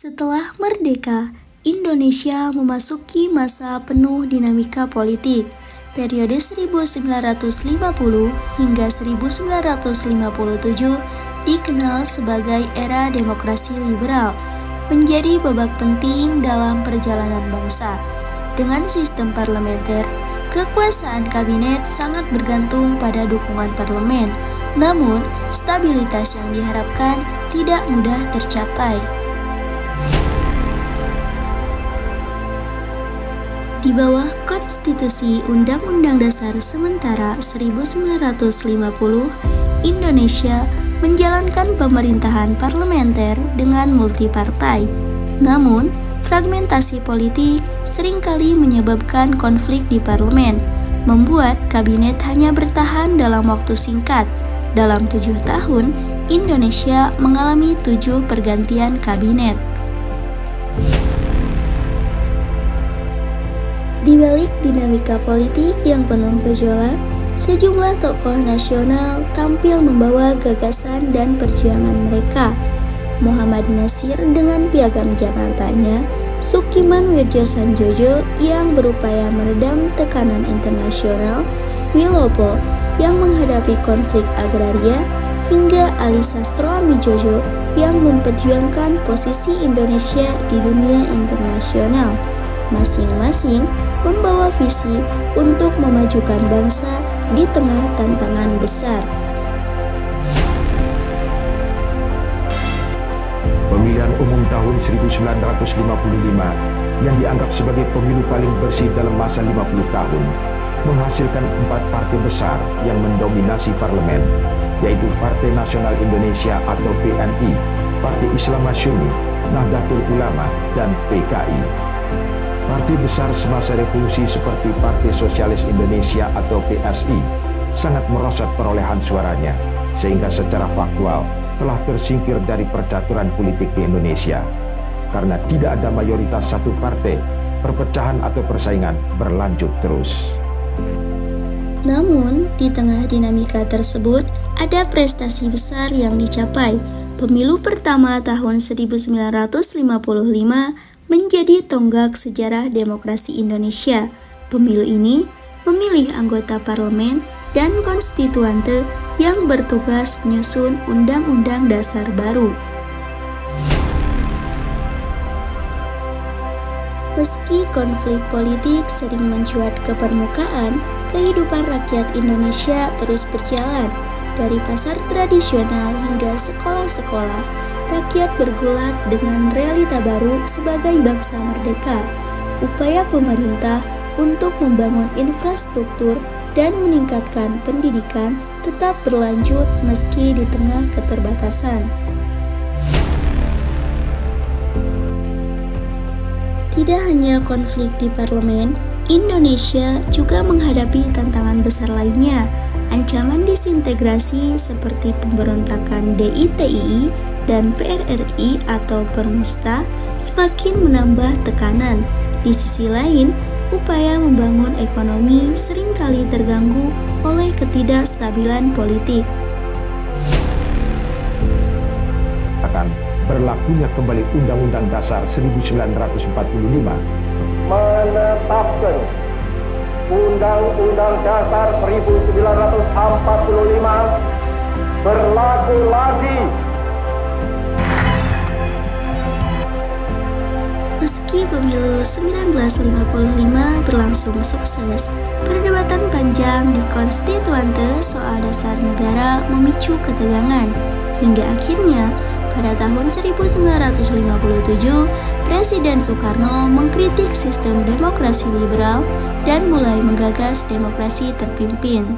Setelah merdeka, Indonesia memasuki masa penuh dinamika politik. Periode 1950 hingga 1957 dikenal sebagai era demokrasi liberal, menjadi babak penting dalam perjalanan bangsa. Dengan sistem parlementer, kekuasaan kabinet sangat bergantung pada dukungan parlemen, namun stabilitas yang diharapkan tidak mudah tercapai. Di bawah Konstitusi Undang-Undang Dasar Sementara 1950, Indonesia menjalankan pemerintahan parlementer dengan multipartai. Namun, fragmentasi politik seringkali menyebabkan konflik di parlemen, membuat kabinet hanya bertahan dalam waktu singkat. Dalam 7 tahun, Indonesia mengalami 7 pergantian kabinet. Di balik dinamika politik yang penuh gejolak, sejumlah tokoh nasional tampil membawa gagasan dan perjuangan mereka. Muhammad Natsir dengan Piagam Jakartanya, Sukiman Widjosanjojo yang berupaya meredam tekanan internasional, Wilopo yang menghadapi konflik agraria, hingga Ali Sastroamidjojo yang memperjuangkan posisi Indonesia di dunia internasional. Masing-masing membawa visi untuk memajukan bangsa di tengah tantangan besar. Pemilihan umum tahun 1955 yang dianggap sebagai pemilu paling bersih dalam masa 50 tahun menghasilkan 4 partai besar yang mendominasi parlemen, yaitu Partai Nasional Indonesia atau PNI, Partai Islam Masyumi, Nahdlatul Ulama, dan PKI. Partai besar semasa revolusi seperti Partai Sosialis Indonesia atau PSI sangat merosot perolehan suaranya, sehingga secara faktual telah tersingkir dari percaturan politik di Indonesia. Karena tidak ada mayoritas satu partai, perpecahan atau persaingan berlanjut terus. Namun, di tengah dinamika tersebut, ada prestasi besar yang dicapai. Pemilu pertama tahun 1955 menjadi tonggak sejarah demokrasi Indonesia. Pemilu ini memilih anggota parlemen dan konstituante yang bertugas menyusun Undang-Undang Dasar baru. Meski konflik politik sering mencuat ke permukaan, kehidupan rakyat Indonesia terus berjalan. Dari pasar tradisional hingga sekolah-sekolah, rakyat bergulat dengan realita baru sebagai bangsa merdeka. Upaya pemerintah untuk membangun infrastruktur dan meningkatkan pendidikan tetap berlanjut meski di tengah keterbatasan. Tidak hanya konflik di parlemen, Indonesia juga menghadapi tantangan besar lainnya. Ancaman disintegrasi seperti pemberontakan DITII dan PRRI atau Permesta semakin menambah tekanan. Di sisi lain, upaya membangun ekonomi seringkali terganggu oleh ketidakstabilan politik. Akan berlakunya kembali Undang-Undang Dasar 1945 menetapkan Undang-Undang Dasar 1945 berlaku lagi. Meski pemilu 1955 berlangsung sukses, perdebatan panjang di konstituante soal dasar negara memicu ketegangan. Hingga akhirnya, pada tahun 1957, Presiden Soekarno mengkritik sistem demokrasi liberal dan mulai menggagas demokrasi terpimpin.